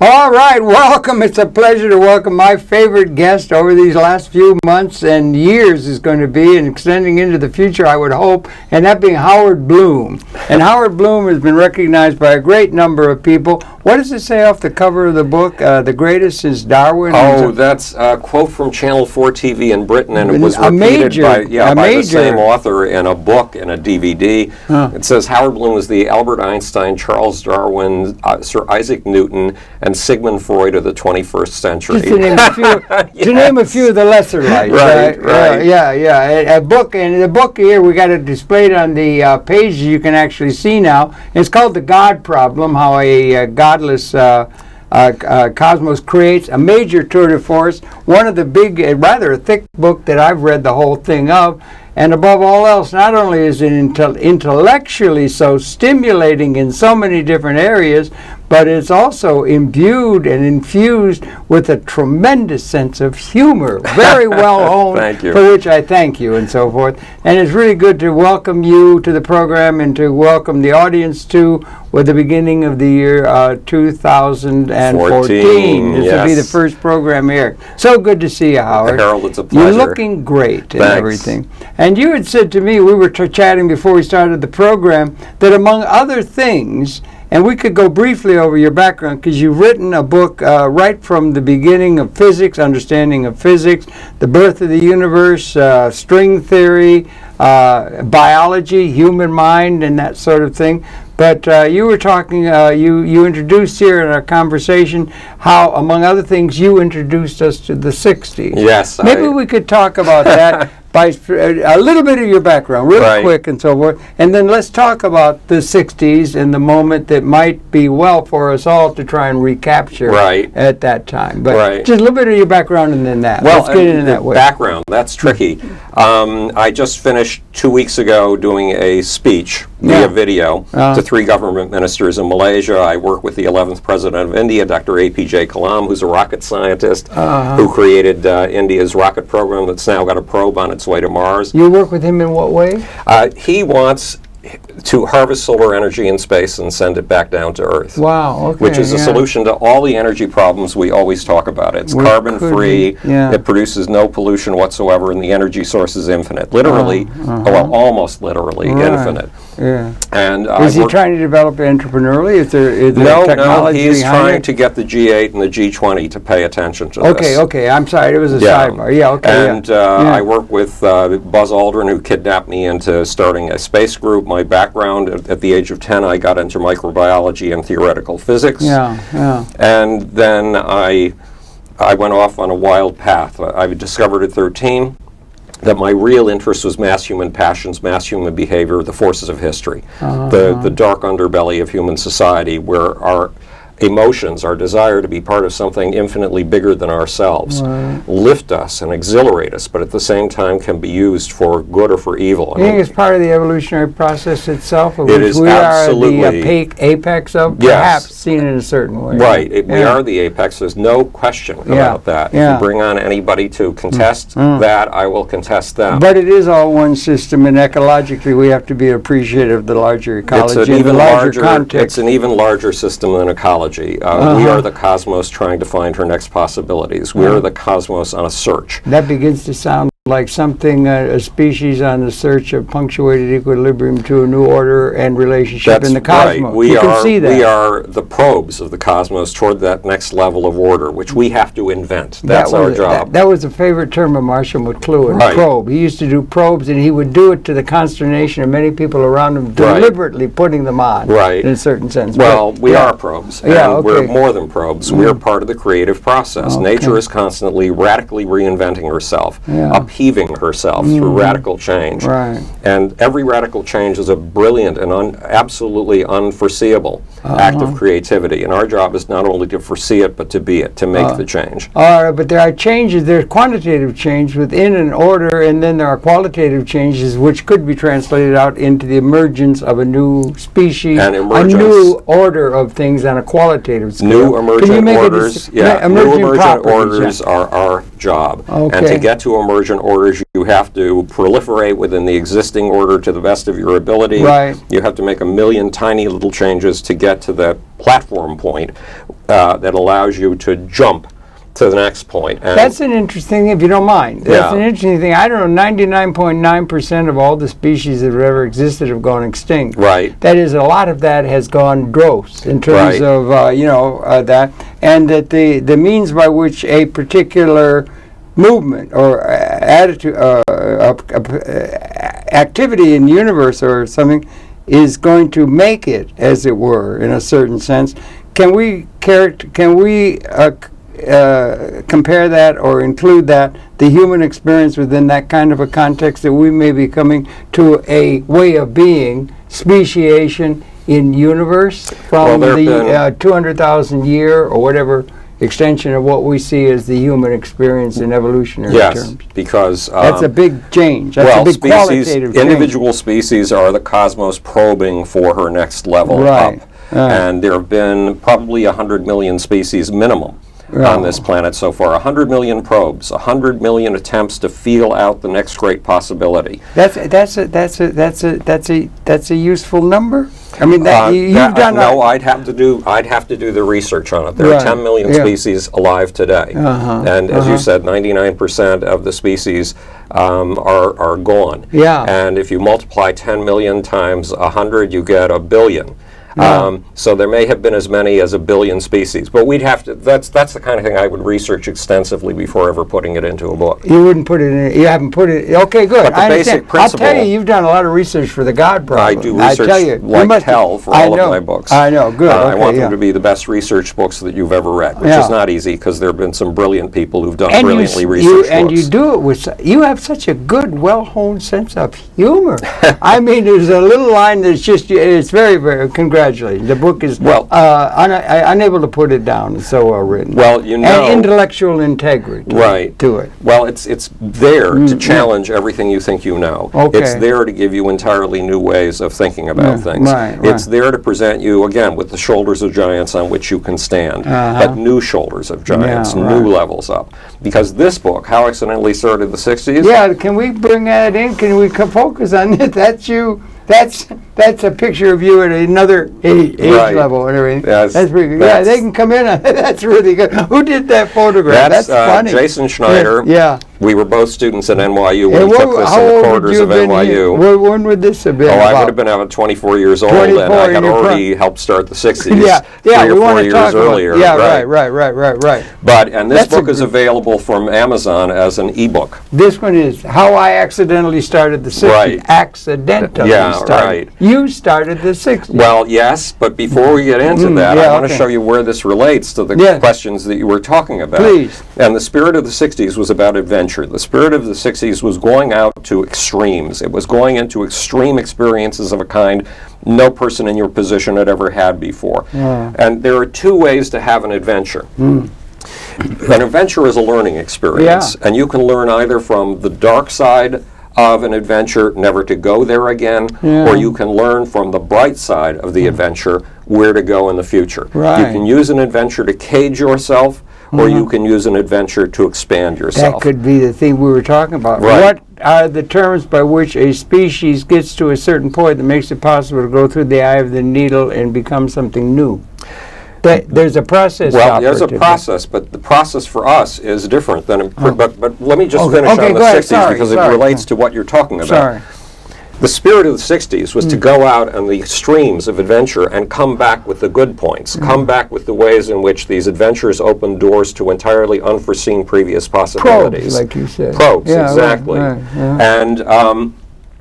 All right, welcome. It's a pleasure to welcome my favorite guest over these last few months and years is going to be, and extending into the future, I would hope, and that being Howard Bloom. And Howard Bloom has been recognized by a great number of people. What does it say off the cover of the book? The greatest since Darwin? Oh, that's a quote from Channel 4 TV in Britain, and it was repeated by the same author in a book and a DVD. It says Howard Bloom was the Albert Einstein, Charles Darwin, Sir Isaac Newton, and Sigmund Freud of the 21st century. Just to name a few, to name a few of the lesser lights. Right. A book, and the book here, we got it displayed on the pages you can actually see now. It's called The God Problem, how a godless cosmos creates a major tour de force. One of the big, rather thick book that I've read the whole thing of. And above all else, not only is it intellectually so stimulating in so many different areas, but it's also imbued and infused with a tremendous sense of humor, very well honed, Thank you. for which I thank you and so forth. And it's really good to welcome you to the program and to welcome the audience to with the beginning of the year 2014. This will be the first program here. So good to see you, Howard. Harold, it's a pleasure. You're looking great and Thanks. everything. And you had said to me, we were chatting before we started the program, that among other things, and we could go briefly over your background because you've written a book right from the beginning of physics, understanding of physics, the birth of the universe, string theory, biology, human mind, and that sort of thing. But you were talking, you introduced here in our conversation how, among other things, you introduced us to the 60s. Yes. Maybe we could talk about that. By a little bit of your background, really quick and so forth, and then let's talk about the 60s and the moment that might be well for us all to try and recapture at that time. But just a little bit of your background and then that. Well, let's get into that way. Background, that's tricky. I just finished 2 weeks ago doing a speech via video to 3 government ministers in Malaysia. I work with the 11th President of India, Dr. APJ Kalam, who's a rocket scientist who created India's rocket program that's now got a probe on its way to Mars. You work with him in what way? He wants to harvest solar energy in space and send it back down to Earth. Wow, okay. Which is a solution to all the energy problems we always talk about. It's carbon-free, it produces no pollution whatsoever, and the energy source is infinite. Literally, well, almost literally infinite. And is he trying to develop entrepreneurially? Is there technology? No, he's trying to get the G8 and the G20 to pay attention to this. Okay, I'm sorry, it was a sidebar. And I work with Buzz Aldrin, who kidnapped me into starting a space group. My background, at the age of 10, I got into microbiology and theoretical physics. And then I went off on a wild path. I discovered at 13 that my real interest was mass human passions, mass human behavior, the forces of history, the dark underbelly of human society, where our emotions, our desire to be part of something infinitely bigger than ourselves, lift us and exhilarate us, but at the same time can be used for good or for evil. You think it's part of the evolutionary process itself, of it which is we absolutely are the apex of, perhaps seen in a certain way. We are the apex. There's no question about that. If you bring on anybody to contest that, I will contest them. But it is all one system, and ecologically we have to be appreciative of the larger ecology and the larger context. It's an even larger system than ecology. We are the cosmos trying to find her next possibilities. We are the cosmos on a search. That begins to sound like something, a species on the search of punctuated equilibrium to a new order and relationship in the cosmos. We are the probes of the cosmos toward that next level of order, which we have to invent. That's our job. That was a favorite term of Marshall McLuhan, probe. He used to do probes, and he would do it to the consternation of many people around him, deliberately putting them on, in a certain sense. Well, we are probes, and we're more than probes. We're part of the creative process. Nature is constantly radically reinventing herself, upheaving herself through radical change. And every radical change is a brilliant and absolutely unforeseeable act of creativity. And our job is not only to foresee it, but to be it, to make the change. All right, but there are changes, there's quantitative change within an order, and then there are qualitative changes which could be translated out into the emergence of a new species, a new order of things on a qualitative scale. New emergent orders, new emergent orders are our job. And to get to emergent orders, you have to proliferate within the existing order to the best of your ability. You have to make a million tiny little changes to get to the platform point that allows you to jump to the next point. And that's an interesting thing, if you don't mind. That's an interesting thing. I don't know, 99.9% of all the species that have ever existed have gone extinct. Right. That is, a lot of that has gone gross in terms of, that. And that the means by which a particular movement or attitude, activity in the universe or something is going to make it, as it were, in a certain sense. Can we compare that or include that, the human experience within that kind of a context, that we may be coming to a way of being, speciation in universe from the 200,000 year or whatever extension of what we see as the human experience in evolutionary terms? Yes, because that's a big change. That's a big qualitative change. Individual species are the cosmos probing for her next level up. And there have been probably 100 million species minimum on this planet so far. 100 million probes, 100 million attempts to feel out the next great possibility. That's a useful number. I mean, you've done. No, I'd have to do the research on it. There are 10 million species alive today, and as you said, 99% of the species are gone. Yeah. And if you multiply 10 million times 100, you get a billion. So there may have been as many as 1 billion species, but we'd have to. That's the kind of thing I would research extensively before ever putting it into a book. You wouldn't put it in. You haven't put it. Okay, good. But the basic principle. I'll tell you, you've done a lot of research for the God problem. I do research like hell for all of my books. I know. Good. I want them to be the best research books that you've ever read, which is not easy because there have been some brilliant people who've done brilliantly researched books. And you do it with. You have such a good, well-honed sense of humor. I mean, there's a little line that's just. It's very, very. Congratulations. The book is unable to put it down. It's so well written. Well, you know, and intellectual integrity to it. Well, it's there to challenge everything you think you know. Okay. It's there to give you entirely new ways of thinking about things. It's there to present you again with the shoulders of giants on which you can stand, but new shoulders of giants, new levels up. Because this book, How Accidentally Started the 60s. Yeah, can we bring that in? Can we focus on it? That's you. That's a picture of you at another age level and everything. Yes, that's pretty good. Yeah, they can come in on that. That's really good. Who did that photograph? That's funny. Jason Schneider. Yeah. We were both students at NYU when we took this in the corridors of NYU. When would this have been? I would have been about 24 years old, and I had already helped start the 60s 3 or 4 years earlier. Yeah, right. And this book is available from Amazon as an ebook. This one is How I Accidentally Started the 60s. Right. Accidentally started. Right. You started the 60s. Well, yes, but before we get into that, I want to show you where this relates to the questions that you were talking about. Please. And the spirit of the 60s was about adventure. The spirit of the 60s was going out to extremes. It was going into extreme experiences of a kind no person in your position had ever had before. And there are two ways to have an adventure. An adventure is a learning experience, and you can learn either from the dark side of an adventure, never to go there again, or you can learn from the bright side of the adventure, where to go in the future. You can use an adventure to cage yourself, or you can use an adventure to expand yourself. That could be the thing we were talking about. What are the terms by which a species gets to a certain point that makes it possible to go through the eye of the needle and become something new? There's a process. Well, there's a process, but the process for us is different than. But let me just finish on the 60s because it relates to what you're talking about. The spirit of the 60s was to go out on the extremes of adventure and come back with the good points, come back with the ways in which these adventures open doors to entirely unforeseen previous possibilities. Probes, like you said. Probes, exactly. And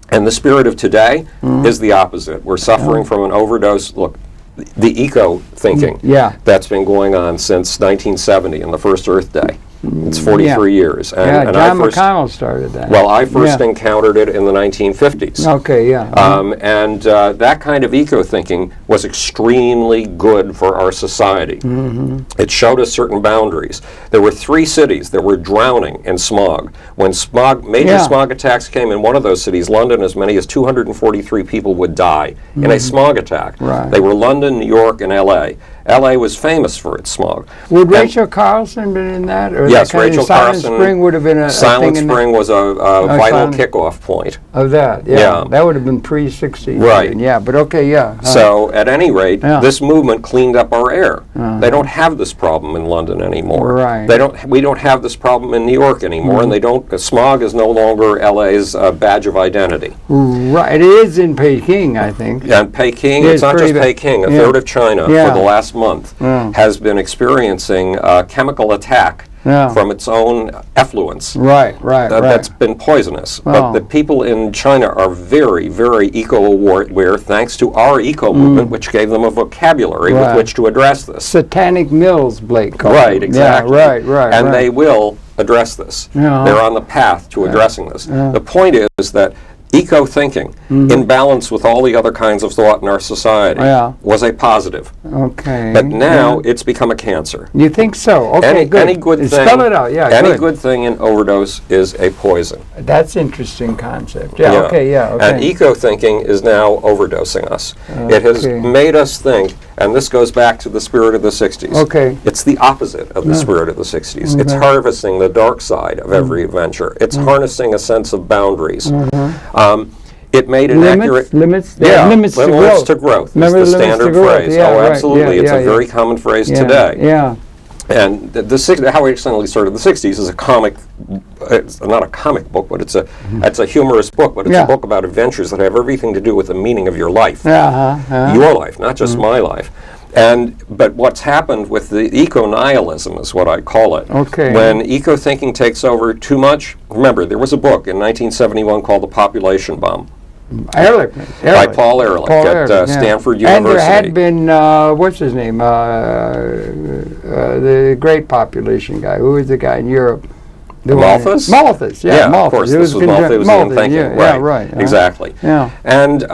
the spirit of today is the opposite. We're suffering from an overdose. Look, the eco-thinking that's been going on since 1970 and the first Earth Day. It's 43 years. And John McConnell started that. Well, I first encountered it in the 1950s. Okay, and that kind of eco-thinking was extremely good for our society. It showed us certain boundaries. There were 3 cities that were drowning in smog. When major smog attacks came in one of those cities, London, as many as 243 people would die in a smog attack. They were London, New York, and LA. LA was famous for its smog. Would Rachel Carlson been in that? Or Yes, that kind Rachel of Silent Carlson. Spring would have been a Silent thing Spring was a vital Silent- kickoff point. of that. Yeah, that would have been pre-60s. Right. Yeah, but okay, yeah. So, at any rate, Yeah. this movement cleaned up our air. They don't have this problem in London anymore. Right. We don't have this problem in New York anymore, and they don't. Smog is no longer LA's badge of identity. Right, it is in Peking, I think. And Peking, Yeah, it's it's not just pretty bad. Peking. A Yeah. third of China Yeah. for the last month has been experiencing chemical attack from its own effluents. Right. That's been poisonous. But the people in China are very, very eco-aware thanks to our eco movement, which gave them a vocabulary with which to address this. Satanic Mills, Blake called Right, them. exactly. Yeah, right. And they will address this. Yeah. They're on the path to addressing this. The point is that eco-thinking, in balance with all the other kinds of thought in our society, was a positive. Okay. But now it's become a cancer. You think so? Okay, good. Any good thing, Spell it out, yeah, any good thing in overdose is a poison. That's interesting concept. Yeah, okay. And eco-thinking is now overdosing us. It has made us think, and this goes back to the spirit of the 60s. Okay. It's the opposite of the spirit of the 60s. It's harvesting the dark side of every adventure. It's harnessing a sense of boundaries. It made an accurate limits to growth. Remember is the limits standard to growth. phrase. Yeah, oh, right. absolutely. Yeah, it's a very common phrase today. Yeah. And how we accidentally started the 60s is a comic. It's not a comic book, but it's a humorous book. But it's a book about adventures that have everything to do with the meaning of your life, your life, not just my life. But what's happened with the eco-nihilism is what I call it. Okay. When eco-thinking takes over too much, remember, there was a book in 1971 called The Population Bomb. Ehrlich. By Paul Ehrlich at Stanford University. And there had been, what's his name, the great population guy. Who was the guy in Europe? Malthus? Malthus, Yeah, Malthus. of course. This was Malthusian thinking. Yeah, right. Exactly. Yeah. And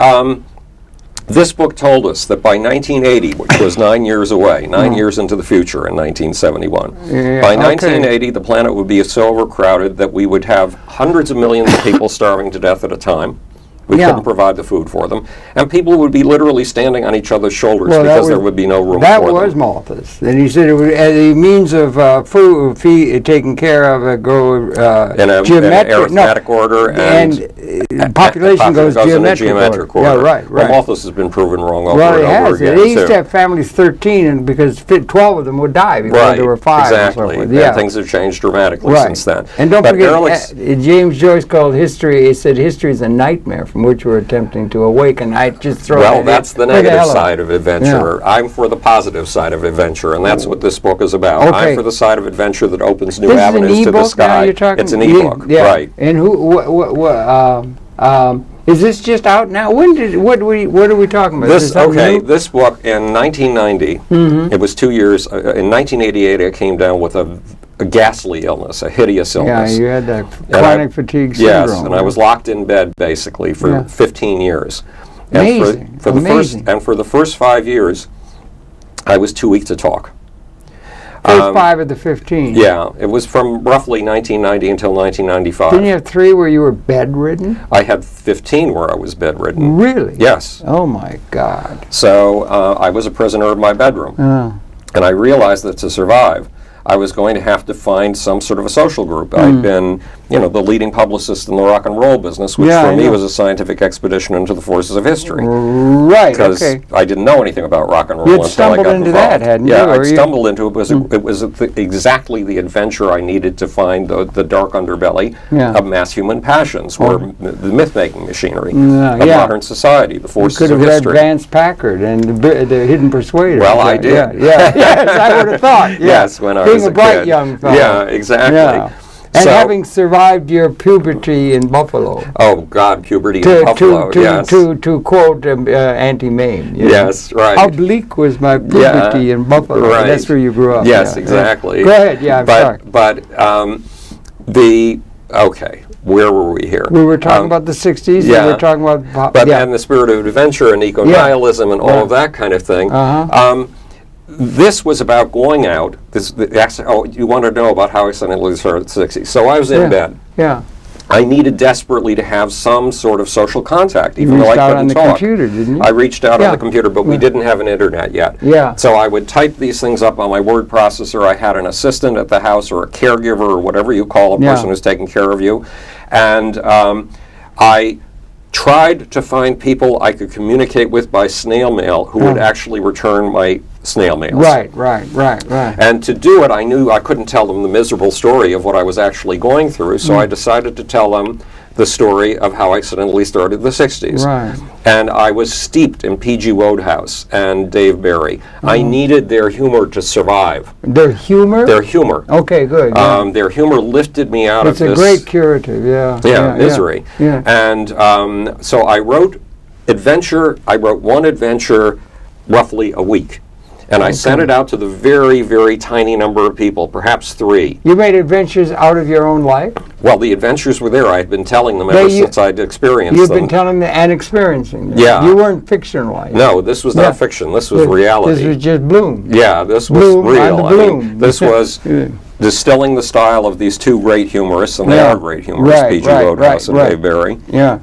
this book told us that by 1980, which was 9 years away, 9 years into the future in 1971, by 1980 the planet would be so overcrowded that we would have hundreds of millions of people starving to death at a time. We couldn't provide the food for them. And people would be literally standing on each other's shoulders because there would be no room for them. That was Malthus. And he said it would, the means of food taken care of go in an arithmetic order, and population goes in a geometric order. Yeah, right. Well, Malthus has been proven wrong over Well, and it over has. again. They used to have families 13, and because 12 of them would die before there were 5. Exactly. And so forth. And things have changed dramatically since then. And don't forget, James Joyce called history. He said history is a nightmare from which we're attempting to awaken. I just throw. Well, that's the negative side of adventure. I'm for the positive side of adventure, and that's what this book is about. I'm for the side of adventure that opens new avenues to the sky. It's an e-book, right? And is this just out now? What are we talking about? This book in 1990. It was 2 years. In 1988, I came down with a ghastly illness, a hideous illness. Yeah, you had that chronic fatigue syndrome. Yes, and I was locked in bed basically for 15 years. Amazing. For the first 5 years, I was too weak to talk. First 5 of the 15. Yeah, it was from roughly 1990 until 1995. Didn't you have 3 where you were bedridden? I had 15 where I was bedridden. Really? Yes. Oh my God. So I was a prisoner of my bedroom. And I realized that to survive, I was going to have to find some sort of a social group. I'd been, the leading publicist in the rock and roll business, which for me was a scientific expedition into the forces of history. Right, because I didn't know anything about rock and roll until I got into involved. That, hadn't you? Yeah, I stumbled into it. It was exactly the adventure I needed to find the dark underbelly of mass human passions, or the myth-making machinery of modern society, the forces of history. You could have read Vance Packard and the Hidden Persuader. Well, I did. Yes, I would have thought. Yes, when I was a bright young fellow. Yeah, exactly. Yeah. And having survived your puberty in Buffalo. Oh God, puberty in Buffalo. To quote Auntie Mame. Yes, right. How bleak was my puberty in Buffalo? Right. That's where you grew up. Yes, exactly. Go ahead. Yeah, I'm sorry. Where were we here? We were talking about the 60s. Yeah. We were talking about. And the spirit of adventure and eco-nihilism and all of that kind of thing. This was about going out. You want to know about how I suddenly started the 60s. So I was in bed. Yeah. I needed desperately to have some sort of social contact, even you though I reached out couldn't on the talk. computer, didn't you? I reached out Yeah. on the computer, but we didn't have an internet yet. Yeah. So I would type these things up on my word processor. I had an assistant at the house, or a caregiver, or whatever you call a Yeah. person who's taking care of you. And I tried to find people I could communicate with by snail mail who would actually return my snail mails. Right. And to do it, I knew I couldn't tell them the miserable story of what I was actually going through, so I decided to tell them the story of how I accidentally started the 60s. Right. And I was steeped in P.G. Wodehouse and Dave Barry. I needed their humor to survive. Their humor? Their humor. Okay, good. Yeah. Their humor lifted me out It's of a this great curative, yeah. misery. Yeah. And so I wrote one adventure roughly a week. And I sent it out to the very, very tiny number of people, perhaps 3. You made adventures out of your own life? Well, the adventures were there. I had been telling them ever since I'd experienced You've them. been telling them and experiencing them. Yeah. You weren't fictionalized. No, this was not fiction. This was reality. This was just Bloom. Yeah, this was Bloom real. on the Bloom. This was distilling the style of these 2 great humorists, and they are great humorists, Right, P.G. right, Wodehouse and right. Dave Barry, Yeah.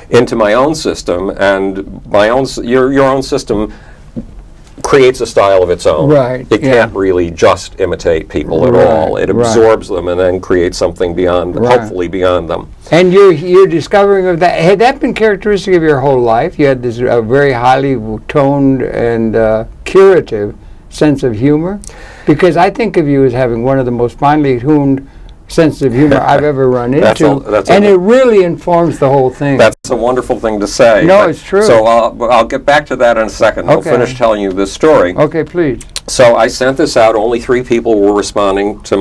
into my own system, and your own system creates a style of its own. Right, It can't really just imitate people at Right, all. It absorbs them and then creates something beyond, hopefully beyond them. And your discovering of that, had that been characteristic of your whole life? You had this very highly toned and curative sense of humor? Because I think of you as having one of the most finely tuned sense of humor I've ever run into, and it really informs the whole thing. That's a wonderful thing to say. No, it's true. So I'll get back to that in a second. I'll Okay. finish telling you this story. Okay, please. So I sent this out. Only 3 people were responding to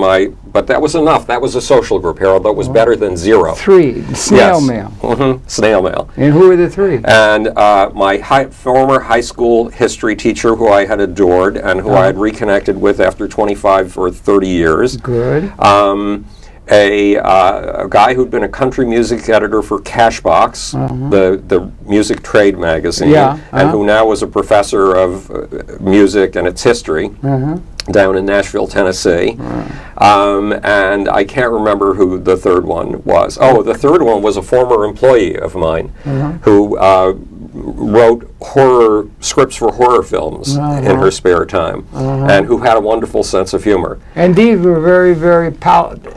but that was enough. That was a social group, Harold. That was better than 0. 3, snail mail. Snail mail. And who were the 3? And my former high school history teacher, who I had adored and who I had reconnected with after 25 or 30 years. Good. A guy who'd been a country music editor for Cashbox, the music trade magazine, and who now was a professor of music and its history down in Nashville, Tennessee. And I can't remember who the third one was. Oh, the third one was a former employee of mine who wrote scripts for horror films in her spare time, and who had a wonderful sense of humor. And these were very, very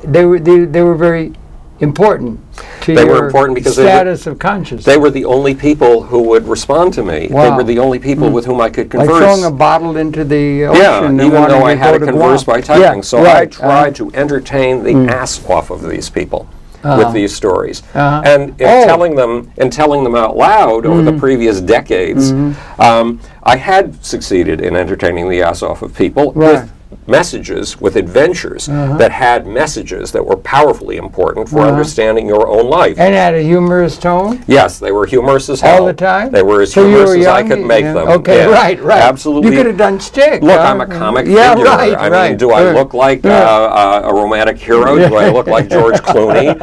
they were very important to your because status of consciousness. They were the only people who would respond to me. Wow. They were the only people with whom I could converse. Like throwing a bottle into the ocean. Yeah, and even though I wanting had to go converse Guam. by typing. Yeah, So right. I tried to entertain the ass off of these people with these stories. And telling them out loud over the previous decades, I had succeeded in entertaining the ass off of people with messages, with adventures that had messages that were powerfully important for understanding your own life. And had a humorous tone? Yes, they were humorous as hell. All the time? They were as So you humorous were as I young? could make Yeah. them. Okay, Yeah, right. Absolutely. You could have done stick. Look, I'm a comic figure. Right, I right. mean, do I look like a romantic hero? Do I look like George Clooney?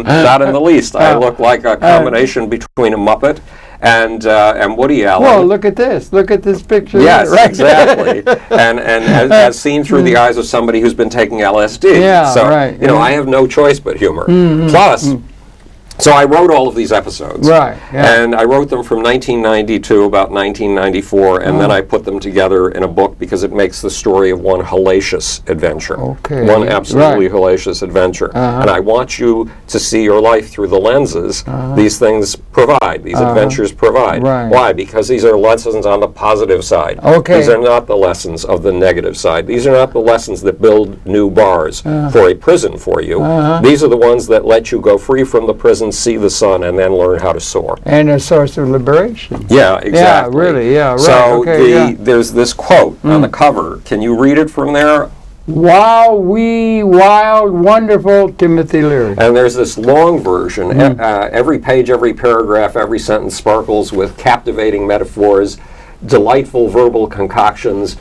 Not in the least. I look like a combination between a Muppet and Woody Allen. Well, look at this. Look at this picture. Yes, right? exactly. and as seen through the eyes of somebody who's been taking LSD. Yeah, so, right. you know, I have no choice but humor. Plus, so I wrote all of these episodes. Right, yeah. And I wrote them from 1990 to about 1994, and then I put them together in a book because it makes the story of one hellacious adventure. Okay. One absolutely hellacious adventure. And I want you to see your life through the lenses these things provide, these adventures provide. Right. Why? Because these are lessons on the positive side. Okay. These are not the lessons of the negative side. These are not the lessons that build new bars for a prison for you. These are the ones that let you go free from the prison, see the sun, and then learn how to soar. And a source of liberation. Yeah, exactly. Yeah, really, yeah, right. So okay, there's this quote on the cover. Can you read it from there? Wow, wee, wild, wonderful Timothy Leary. And there's this long version. Every page, every paragraph, every sentence sparkles with captivating metaphors, delightful verbal concoctions,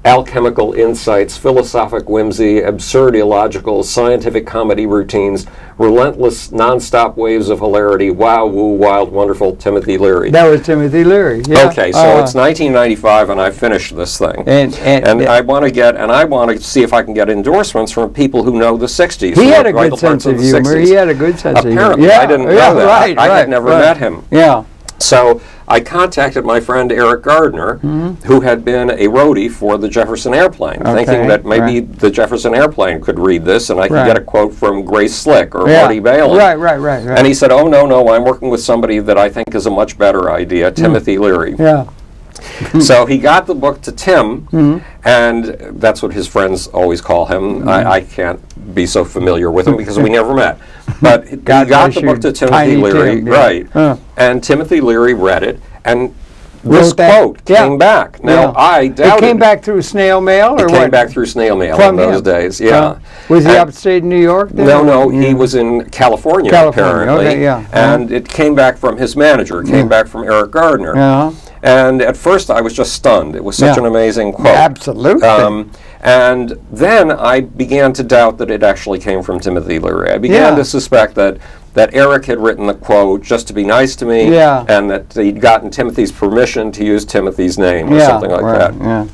alchemical insights, philosophic whimsy, absurd illogical, scientific comedy routines, relentless non-stop waves of hilarity, wow, woo, wild, wonderful, Timothy Leary. That was Timothy Leary. Yeah. Okay, so it's 1995 and I finished this thing. And I want to see if I can get endorsements from people who know the 60s. He had a good sense of humor. He had a good sense of humor. Apparently, I didn't know that. I had never met him. Yeah. So I contacted my friend Eric Gardner, who had been a roadie for the Jefferson Airplane, thinking that maybe the Jefferson Airplane could read this and I could get a quote from Grace Slick or Marty Balin. Right. And he said, oh, no, I'm working with somebody that I think is a much better idea, Timothy Leary. Yeah. So he got the book to Tim, and that's what his friends always call him. I can't be so familiar with him because we never met. But he got the book to Timothy Leary, right? And Timothy Leary read it, and this quote came back. Now, I doubted. It came back through snail mail, or what? It came back through snail mail in those days, yeah. Was he upstate New York then? No, he was in California apparently. Okay, yeah. And it came back from his manager. It came back from Eric Gardner. And at first I was just stunned. It was such an amazing quote. Absolutely. And then I began to doubt that it actually came from Timothy Leary. I began to suspect that Eric had written the quote just to be nice to me, and that he'd gotten Timothy's permission to use Timothy's name or something like that. Yeah.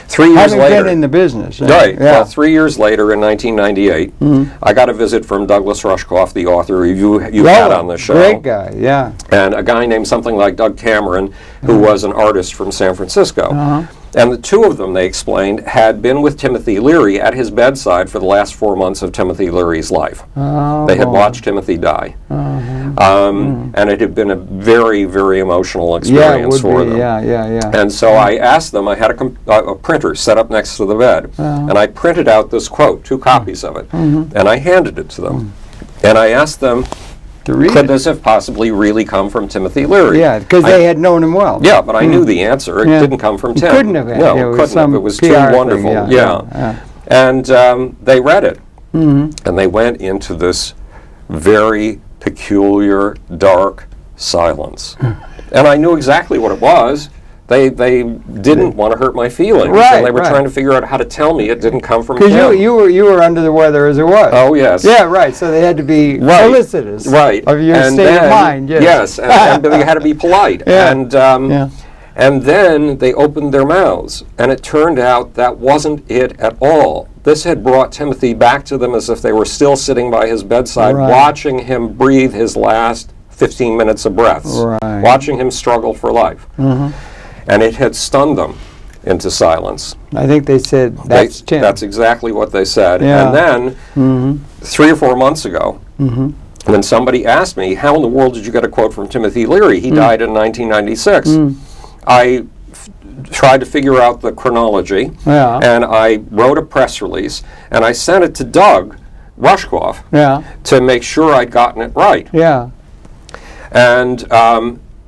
3 years later, been in the business. Right. Yeah. Well, 3 years later, in 1998, I got a visit from Douglas Rushkoff, the author you had on the show. Great guy, yeah. And a guy named something like Doug Cameron, who was an artist from San Francisco. And the two of them, they explained, had been with Timothy Leary at his bedside for the last 4 months of Timothy Leary's life. They had watched Timothy die. And it had been a very, very emotional experience for them. And so I asked them, I had a printer set up next to the bed, and I printed out this quote, 2 copies of it, and I handed it to them. And I asked them, could this have possibly really come from Timothy Leary? Yeah, because they had known him well. Yeah, but I knew the answer. It didn't come from Tim. Couldn't have. No, it couldn't have. It was too wonderful. And they read it, and they went into this very peculiar, dark silence. And I knew exactly what it was. They didn't want to hurt my feelings, and they were trying to figure out how to tell me it didn't come from him. Because you were under the weather as it was. Oh yes. Yeah, right. So they had to be solicitous of your state of mind. Yes, and they had to be polite. And then they opened their mouths, and it turned out that wasn't it at all. This had brought Timothy back to them as if they were still sitting by his bedside, watching him breathe his last 15 minutes of breaths, watching him struggle for life. And it had stunned them into silence. I think they said, that's Tim. That's exactly what they said. And then, 3 or 4 months ago, when somebody asked me, how in the world did you get a quote from Timothy Leary? He died in 1996. I tried to figure out the chronology, and I wrote a press release, and I sent it to Doug Rushkoff to make sure I'd gotten it right. And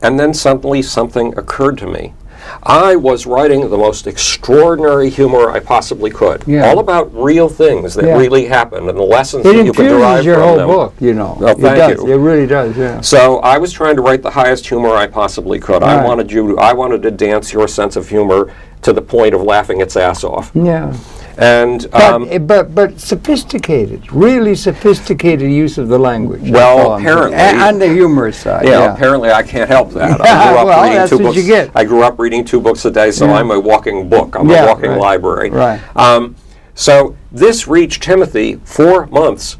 then suddenly something occurred to me. I was writing the most extraordinary humor I possibly could, all about real things that really happened and the lessons that you could derive from them. It infuses your whole book, you know. Oh, thank you. It really does, yeah. So I was trying to write the highest humor I possibly could. I wanted to dance your sense of humor to the point of laughing its ass off. Yeah. And but sophisticated, really sophisticated use of the language. Well, apparently, on the humorous side. Apparently, I can't help that. I grew up reading 2 books a day, so I'm a walking book. I'm a walking library. So this reached Timothy 4 months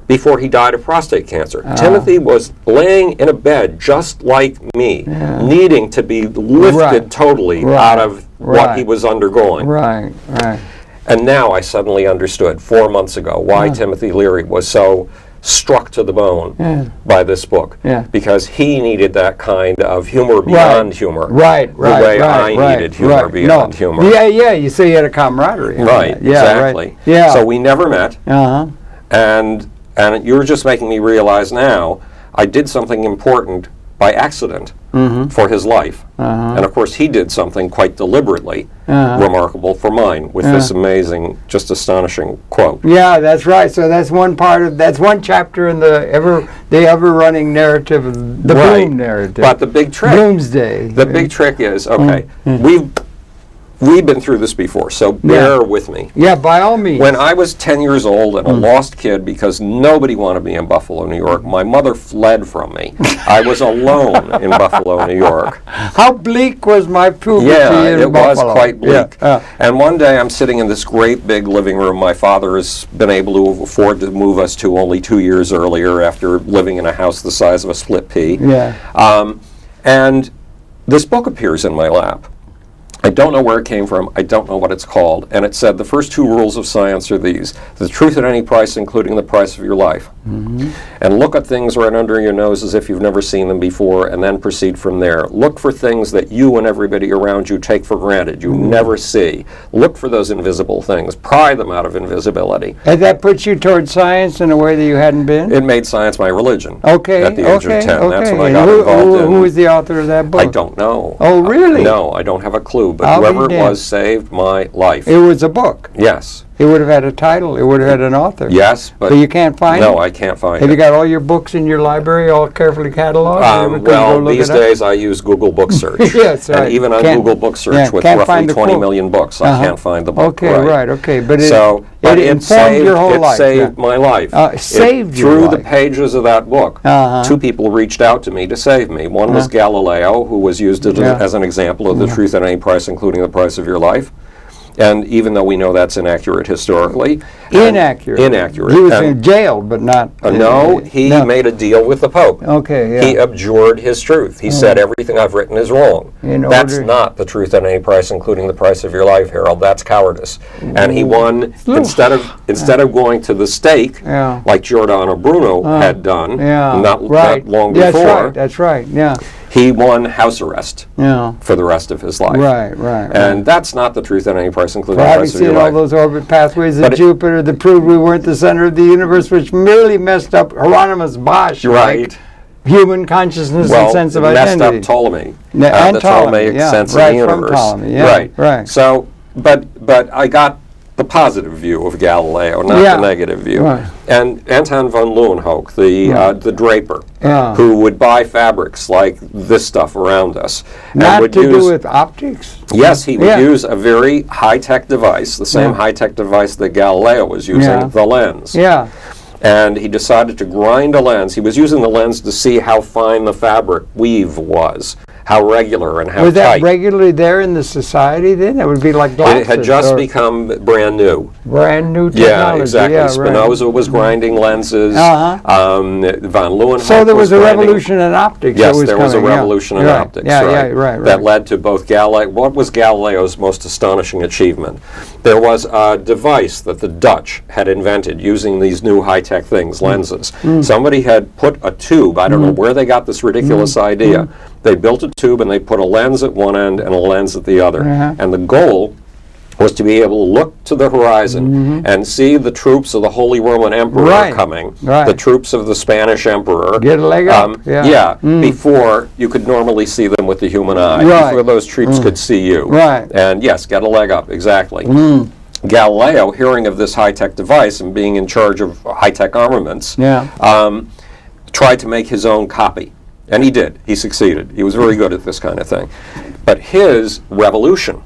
before he died of prostate cancer. Timothy was laying in a bed just like me, needing to be lifted totally out of what he was undergoing. And now I suddenly understood 4 months ago why Timothy Leary was so struck to the bone by this book. Because he needed that kind of humor beyond humor. The way I needed humor beyond humor. You say you had a camaraderie. Exactly. So we never met. And you're just making me realize now I did something important by accident for his life. And of course he did something quite deliberately remarkable for mine with this amazing, just astonishing quote. Yeah, that's right. So that's one chapter in the ever running narrative of the Bloom narrative. But the big trick Bloomsday. The big trick is, we've been through this before, so bear with me. Yeah, by all means. When I was 10 years old and a lost kid because nobody wanted me in Buffalo, New York, my mother fled from me. I was alone in Buffalo, New York. How bleak was my puberty in Buffalo? Buffalo? Was quite bleak. And one day I'm sitting in this great big living room my father has been able to afford to move us to only 2 years earlier after living in a house the size of a split pea. And this book appears in my lap. I don't know where it came from. I don't know what it's called. And it said the first 2 rules of science are these: the truth at any price, including the price of your life. And look at things right under your nose as if you've never seen them before, and then proceed from there. Look for things that you and everybody around you take for granted, you never see. Look for those invisible things. Pry them out of invisibility. And that puts you towards science in a way that you hadn't been? It made science my religion. Okay. At the age of 10. That's what I And got involved in. Who was the author of that book? I don't know. Oh, really? No, I don't have a clue. But I'll whoever be it damned. was saved my life. It was a book. Yes. It would have had a title. It would have had an author. Yes, but you can't find it? No, I can't find Have it. you got all your books in your library all carefully cataloged? Well, these days I use Google Book Search. Yes, right. And even on Google Book Search with roughly 20 million books, I can't find the book. Okay, right, okay. But it informed saved, your whole life. It saved my life. Saved your Through life. the pages of that book, 2 people reached out to me to save me. One was Galileo, who was used as an example of the truth at any price, including the price of your life. And even though we know that's inaccurate historically. Inaccurate. He was in jail, but not. No, he made a deal with the Pope. Okay, yeah. He abjured his truth. He said everything I've written is wrong. That's not the truth at any price, including the price of your life, Harold. That's cowardice. And he won instead of going to the stake, like Giordano Bruno had done, not long before. That's right. Yeah. He won house arrest for the rest of his life. Right. And that's not the truth at any price, including the price of your life. life. All those orbit pathways of Jupiter that proved we weren't the center of the universe, which merely messed up Hieronymus Bosch. Right. Human consciousness and sense of identity. Messed up Ptolemy. And the Ptolemaic sense of the universe. From Ptolemy, right. So, but I got the positive view of Galileo, not the negative view. And Anton von Leeuwenhoek, the draper, who would buy fabrics like this stuff around us. Not to do with optics? Yes, he would use a very high-tech device, the same high-tech device that Galileo was using, the lens. And he decided to grind a lens. He was using the lens to see how fine the fabric weave was, how regular and how tight. Was that regularly there in the society then? It would be like glasses. It had just become brand new. Brand new technology. Yeah, exactly. Spinoza was grinding lenses. Von Leeuwenhoek So there was a grinding. revolution in optics. Yes, there was a revolution in optics. Right. That led to both Galileo. What was Galileo's most astonishing achievement? There was a device that the Dutch had invented using these new high-tech things, lenses. Somebody had put a tube. I don't know where they got this ridiculous idea. They built a tube and they put a lens at one end and a lens at the other. And the goal was to be able to look to the horizon and see the troops of the Holy Roman Emperor coming, the troops of the Spanish Emperor. Get a leg up. Before you could normally see them with the human eye, before those troops could see you. And yes, get a leg up, exactly. Galileo, hearing of this high-tech device and being in charge of high-tech armaments, tried to make his own copy. And he did. He succeeded. He was very good at this kind of thing. But his revolution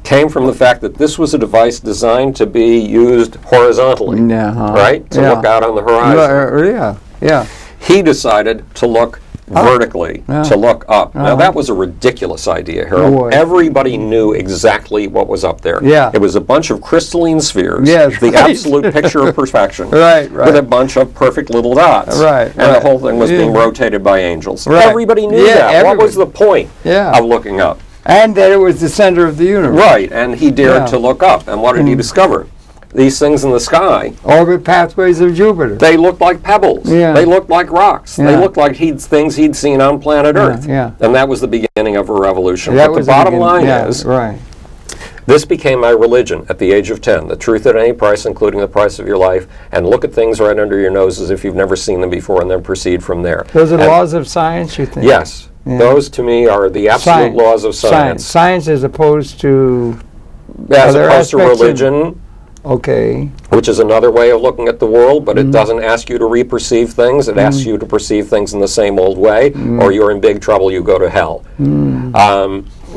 came from the fact that this was a device designed to be used horizontally, right? To look out on the horizon. He decided to look vertically, to look up. Now that was a ridiculous idea, Harold. Everybody knew exactly what was up there. It was a bunch of crystalline spheres, the absolute picture of perfection, with a bunch of perfect little dots. And the whole thing was being rotated by angels. Everybody knew that. What was the point of looking up? And that it was the center of the universe. Right, and he dared to look up. And what did he discover? These things in the sky. Orbit pathways of Jupiter. They looked like pebbles. They looked like rocks. They looked like things he'd seen on planet Earth. And that was the beginning of a revolution. But the bottom line is, this became my religion at the age of 10. The truth at any price, including the price of your life. And look at things right under your nose as if you've never seen them before, and then proceed from there. Those are laws of science, you think? Yes. Those, to me, are the absolute laws of science. Science as opposed to... As opposed to religion. Okay. Which is another way of looking at the world, but it doesn't ask you to re-perceive things. It asks you to perceive things in the same old way, or you're in big trouble, you go to hell.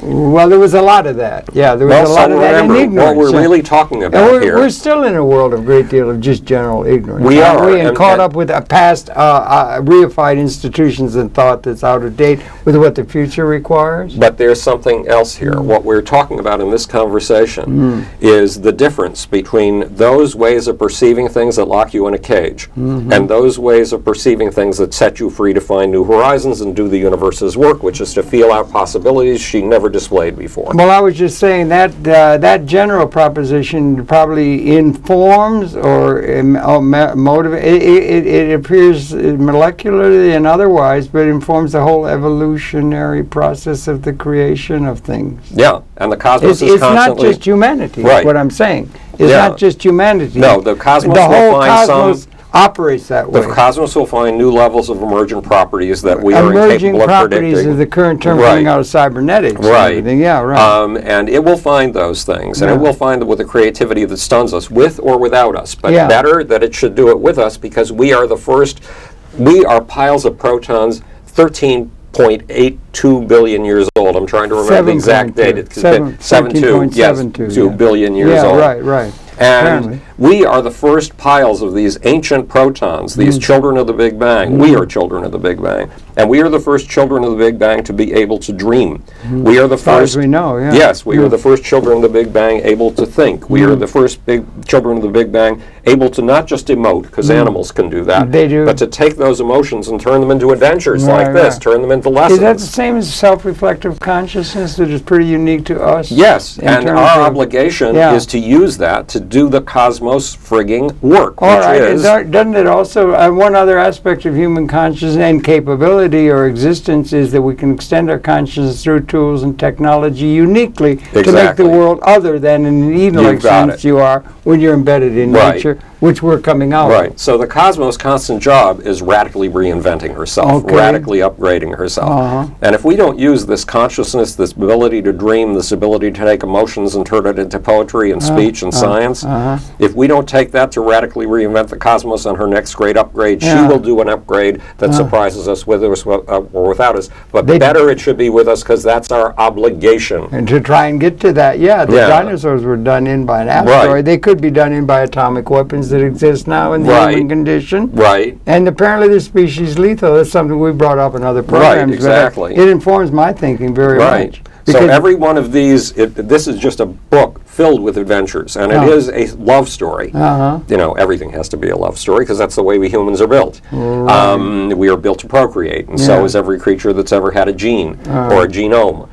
Well, there was a lot of that. Yeah, there was a lot of that in ignorance. What we're really talking about here. We're still in a world of a great deal of just general ignorance. We are. And caught up with past reified institutions and thought that's out of date with what the future requires. But there's something else here. What we're talking about in this conversation is the difference between those ways of perceiving things that lock you in a cage and those ways of perceiving things that set you free to find new horizons and do the universe's work, which is to feel out possibilities she never displayed before. Well, I was just saying that that general proposition probably informs or motivates. It appears molecularly and otherwise, but informs the whole evolutionary process of the creation of things. Yeah, and the cosmos is it's constantly... not just humanity, right. What I'm saying. It's not just humanity. No, the cosmos the whole will find cosmos operates that way. The cosmos will find new levels of emergent properties that we are incapable of predicting. Emerging properties is the current term coming out of cybernetics. Right. And yeah, right. And it will find those things, and it will find them with a creativity that stuns us, with or without us. But better that it should do it with us, because we are the first. We are piles of protons, 13.82 billion years old. I'm trying to remember the exact date. It's 2 billion years old. Right. And apparently. We are the first piles of these ancient protons, these children of the Big Bang. We are children of the Big Bang. And we are the first children of the Big Bang to be able to dream. We are the first... As we know, yeah. Yes, we are the first children of the Big Bang able to think. We are the first children of the Big Bang able to not just emote, because animals can do that, they do. but to take those emotions and turn them into adventures like this, turn them into lessons. Is that the same as self-reflective consciousness that is pretty unique to us? Yes, and our obligation is to use that to do the cosmos frigging work. All right, doesn't it also, one other aspect of human consciousness and capability or existence is that we can extend our consciousness through tools and technology uniquely to make the world other than in an Eden-like sense you are when you're embedded in nature, which we're coming out of. Right, so the cosmos' constant job is radically reinventing herself, radically upgrading herself. And if we don't use this consciousness, this ability to dream, this ability to take emotions and turn it into poetry and speech and science, if we don't take that to radically reinvent the cosmos on her next great upgrade, she will do an upgrade that surprises us with us or without us. But better it should be with us, because that's our obligation. And to try and get to that, the dinosaurs were done in by an asteroid. They could be done in by atomic weapons that exist now in the human condition. Right. And apparently they're species lethal. That's something we brought up in other programs. Right, exactly. It informs my thinking very much. So every one of these, this is just a book filled with adventures, and it is a love story. You know, everything has to be a love story, because that's the way we humans are built. We are built to procreate, and so is every creature that's ever had a gene or a genome.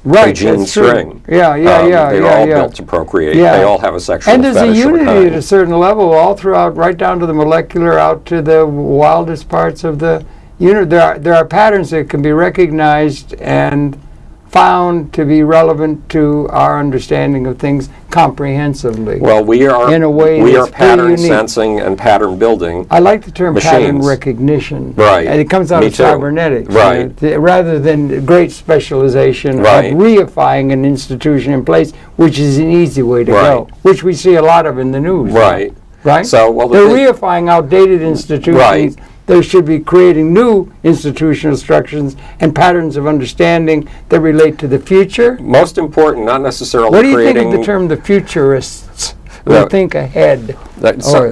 A gene string. They're all built to procreate. They all have a sexual fetish. And there's a unity at a certain level all throughout, right down to the molecular, out to the wildest parts of the universe. There are patterns that can be recognized and found to be relevant to our understanding of things comprehensively. Well, we are in a way we are pattern sensing and pattern building. I like the term machines. Pattern recognition. Right. And it comes out of cybernetics. Right. Rather than great specialization of reifying an institution in place, which is an easy way to go, which we see a lot of in the news. Right. Right? So, well, they're reifying outdated institutions. Right. They should be creating new institutional structures and patterns of understanding that relate to the future. Most important, not necessarily creating... What do you think of the term the futurists who think ahead?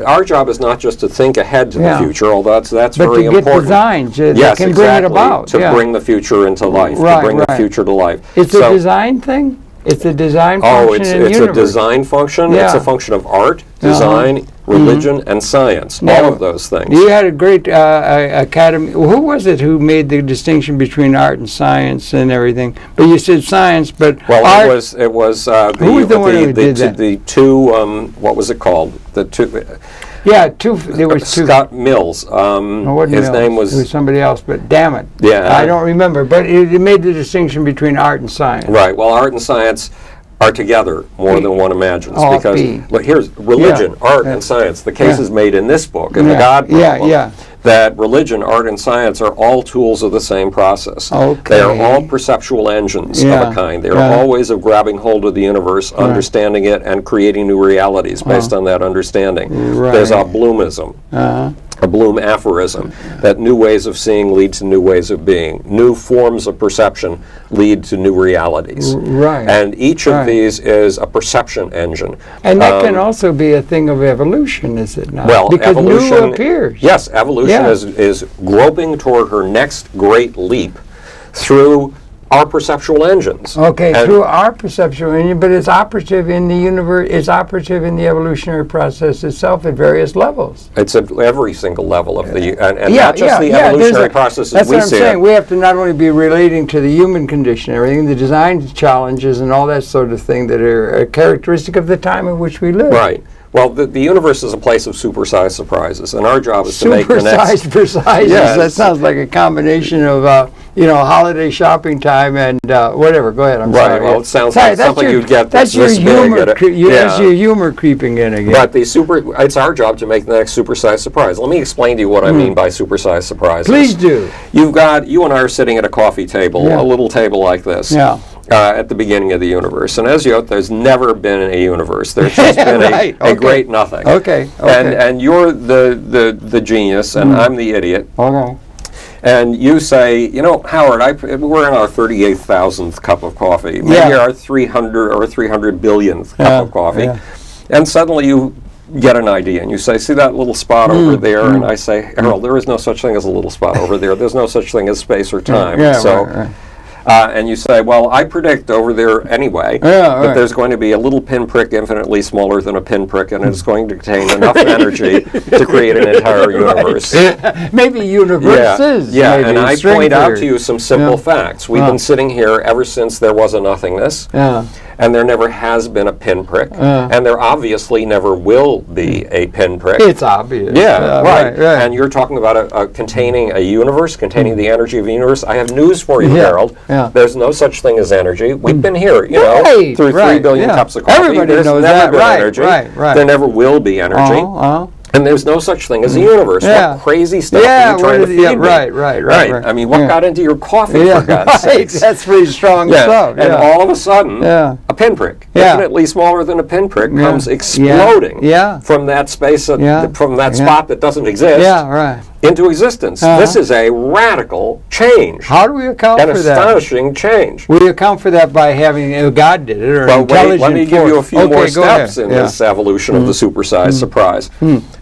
Our job is not just to think ahead to the future, although that's very important. But to get designs that can bring it about. To bring the future into life, to bring the future to life. It's a design thing? It's a design function in the universe. It's a design function. It's a function of art, design, religion, and science. All of those things. You had a great academy. Who was it who made the distinction between art and science and everything? But you said science, but art, it was who was the one who did that? The two. What was it called? The two. Yeah, there was two. Scott Mills. His name was... It was somebody else, but damn it. Yeah. I don't remember. But it made the distinction between art and science. Right. Well, art and science are together more than one imagines. Because look, here's religion, art, and science. The case is made in this book, in The God Problem, that religion, art, and science are all tools of the same process. They are all perceptual engines of a kind. They are all ways of grabbing hold of the universe, understanding it, and creating new realities based on that understanding. There's Bloomism. a Bloom aphorism, that new ways of seeing lead to new ways of being. New forms of perception lead to new realities. Right. And each of these is a perception engine. And that can also be a thing of evolution, is it not? Well, because evolution new appears. Yes, evolution is groping toward her next great leap through our perceptual engines. Okay, through our perceptual engine, but it's operative in the universe, it's operative in the evolutionary process itself at various levels. It's at every single level of the, and not just the evolutionary processes that's we what I'm see. saying. We have to not only be relating to the human condition, everything, the design challenges and all that sort of thing that are characteristic of the time in which we live. Right. Well, the universe is a place of supersized surprises, and our job is to make the next... Supersized surprises. Yes. That sounds like a combination of, holiday shopping time and whatever. Go ahead. I'm sorry. Right. Well, it sounds like something you'd get that's your this humor. big. That's your humor creeping in again. But it's our job to make the next supersized surprise. Let me explain to you what I mean by supersized surprises. Please do. You and I are sitting at a coffee table, a little table like this. Yeah. At the beginning of the universe. And as you know, there's never been a universe. There's just been a great nothing. Okay. And you're the genius, and I'm the idiot. Okay. And you say, Howard, we're in our 38,000th cup of coffee, maybe our 300 billionth cup of coffee, and suddenly you get an idea, and you say, see that little spot over there? And I say, Harold, there is no such thing as a little spot over there. There's no such thing as space or time. And you say, well, I predict over there anyway that there's going to be a little pinprick infinitely smaller than a pinprick, and it's going to contain enough energy to create an entire universe. Maybe universes. Yeah, maybe and I point out to you some simple facts. We've been sitting here ever since there was a nothingness. And there never has been a pinprick, and there obviously never will be a pinprick. It's obvious. Yeah, right. And you're talking about containing a universe, containing the energy of the universe. I have news for you, Harold. There's no such thing as energy. We've been here, through 3 billion cups of coffee. Everybody There's knows never that. been energy. There never will be energy. And there's no such thing as a universe. What crazy stuff are you trying to feed me? Right. I mean, what got into your coffee, for God's sakes? That's pretty strong stuff. And all of a sudden, a pinprick, infinitely smaller than a pinprick, comes exploding from that space, from that spot that doesn't exist, into existence. This is a radical change. How do we account for that? An astonishing change. We account for that by having, God did it, or an intelligent let me give you a few more steps in this evolution of the supersized surprise.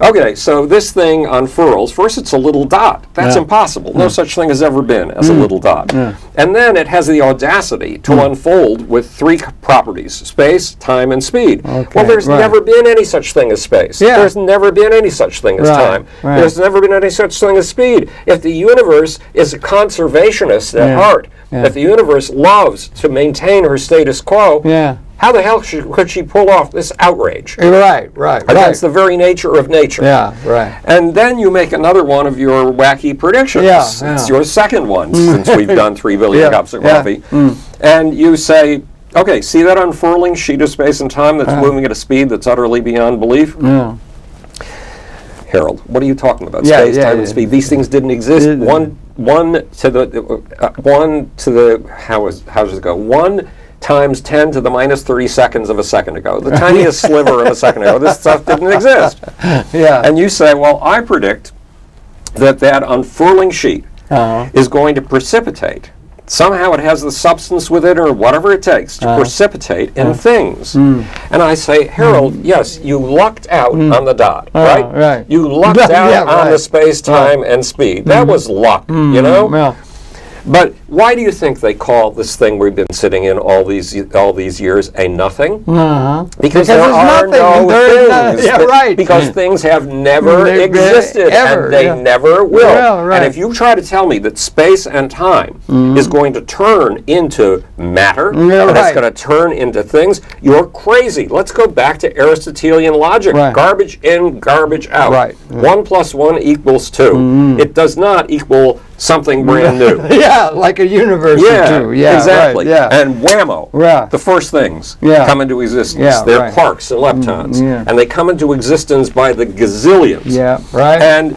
Okay, so this thing unfurls. First, it's a little dot. That's impossible. No such thing has ever been as a little dot. And then it has the audacity to unfold with 3 properties: space, time, and speed. Well, there's never been any such thing as space. There's never been any such thing as time. There's never been any such thing as speed. If the universe is a conservationist at heart, if the universe loves to maintain her status quo, how the hell could she pull off this outrage? Right. Against the very nature of nature. And then you make another one of your wacky predictions. It's your second one since we've done 3 billion cups of coffee. And you say, okay, see that unfurling sheet of space and time that's moving at a speed that's utterly beyond belief? Harold, what are you talking about? Space, time, and speed. These things didn't exist. One to the how does it go? 1 times 10 to the minus 30 seconds of a second ago. The tiniest sliver of a second ago. This stuff didn't exist. And you say, well, I predict that unfurling sheet is going to precipitate. Somehow it has the substance with it, or whatever it takes, to precipitate in things. And I say, Harold, yes, you lucked out on the dot, right? You lucked out on the space, time, and speed. That was luck, But why do you think they call this thing we've been sitting in all these years a nothing? Because there are no things. Because things have never existed, and they never will. And if you try to tell me that space and time is going to turn into matter, and it's going to turn into things, you're crazy. Let's go back to Aristotelian logic. Garbage in, garbage out. 1 plus 1 equals 2. It does not equal something brand new. Like a universe or two. Exactly. And whammo, the first things come into existence. They're quarks and leptons. And they come into existence by the gazillions.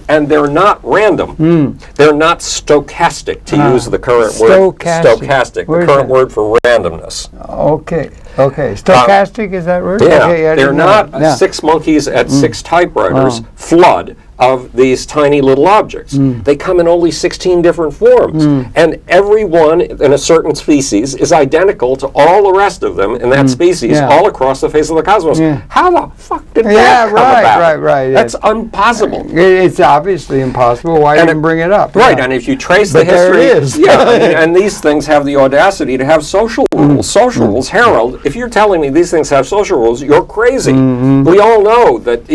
And they're not random. They're not stochastic, to use the current word. Stochastic. The current word for randomness. Okay. Stochastic, is that word? They're not 6 monkeys at 6 typewriters flood of these tiny little objects. They come in only 16 different forms. And every one in a certain species is identical to all the rest of them in that species all across the face of the cosmos. How the fuck did that come about? Right. That's impossible. It's obviously impossible. Why didn't bring it up? Right, and if you trace the history... There it is. And these things have the audacity to have social rules. Social rules. Harold, if you're telling me these things have social rules, you're crazy. We all know that,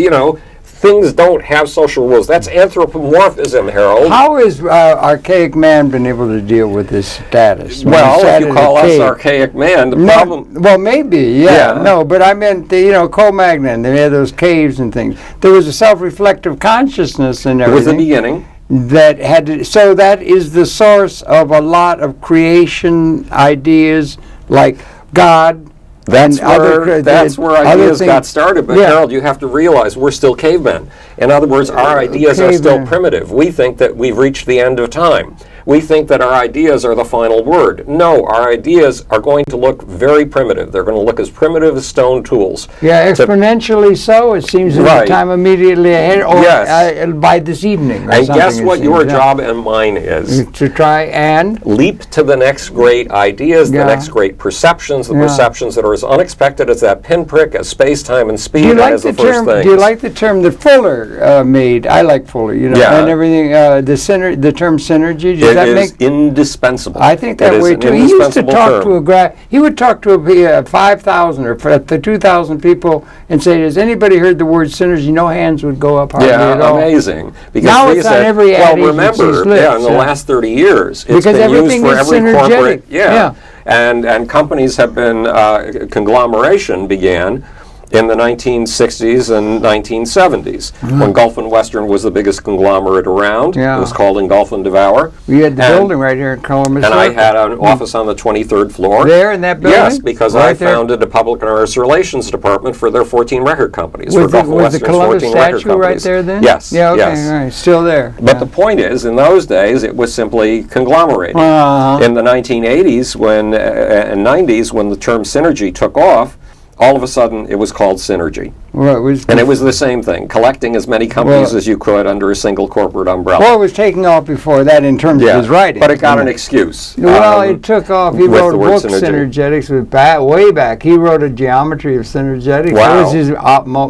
things don't have social rules. That's anthropomorphism, Harold. How has archaic man been able to deal with this status? Well, if you call us archaic man, the problem... Well, maybe, no, but I meant, Cro-Magnon, they had those caves and things. There was a self-reflective consciousness and everything. It was the beginning. So that is the source of a lot of creation ideas like God. That's where ideas got started. But Harold, you have to realize we're still cavemen. In other words, our ideas are still primitive. We think that we've reached the end of time. We think that our ideas are the final word. No, our ideas are going to look very primitive. They're going to look as primitive as stone tools. Yeah, exponentially so, it seems, at the time immediately ahead, or by this evening. And guess what your job and mine is? To try and leap to the next great ideas, the next great perceptions, the perceptions that are as unexpected as that pinprick, as space, time, and speed, as the first thing. Do you like the term that Fuller made? I like Fuller, and everything, the term synergy. It is indispensable. I think that way too. He used to talk to a guy. He would talk to 5,000 or 2,000 people and say, "Has anybody heard the word synergy?" No hands would go up hardly at all. Amazing. Because now it's on every ad remember, in the last 30 years, it's because been everything used for is every corporate. Yeah. And companies have been conglomeration began in the 1960s and 1970s, when Gulf and Western was the biggest conglomerate around. It was called Engulf and Devour. We had the building right here in Columbus. And I had an office on the 23rd floor. There in that building? Yes, because I founded the Public Affairs Relations Department for their 14 record companies. Was the Columbus statue right there then? Yes. Yeah, okay, all right. Still there. But the point is, in those days, it was simply conglomerating. In the 1980s and 90s, when the term synergy took off, all of a sudden, it was called synergy. And it was the same thing, collecting as many companies as you could under a single corporate umbrella. Well, it was taking off before that in terms of his writing. But it got an excuse. Well, it took off. He wrote a book, Synergetics, way back. He wrote a geometry of synergetics. That was his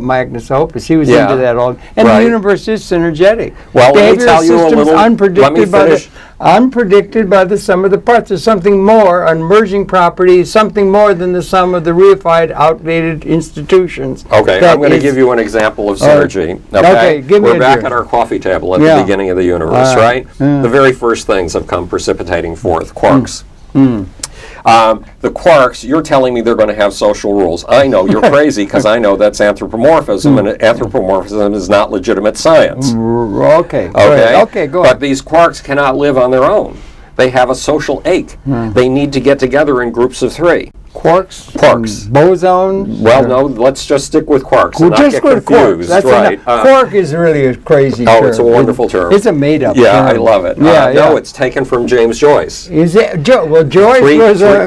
magnus opus. He was into that all. And the universe is synergetic. Well, let me tell you a little. Unpredicted by the sum of the parts. There's something more, an emerging property, something more than the sum of the reified, outdated institutions. Okay, I'm going to give you an example of synergy. We're back at our coffee table at the beginning of the universe, right? The very first things have come precipitating forth, quarks. The quarks, you're telling me they're going to have social rules. I know, you're crazy, because I know that's anthropomorphism, and anthropomorphism is not legitimate science. Okay, go ahead. But these quarks cannot live on their own. They have a social ache. They need to get together in groups of 3. Quarks? Bosons? Well, no, let's just stick with quarks and not get confused. That's right. Quark is really a crazy term. Oh, it's a wonderful term. It's a made-up term. Yeah, I love it. No, it's taken from James Joyce. Is it? Well, Joyce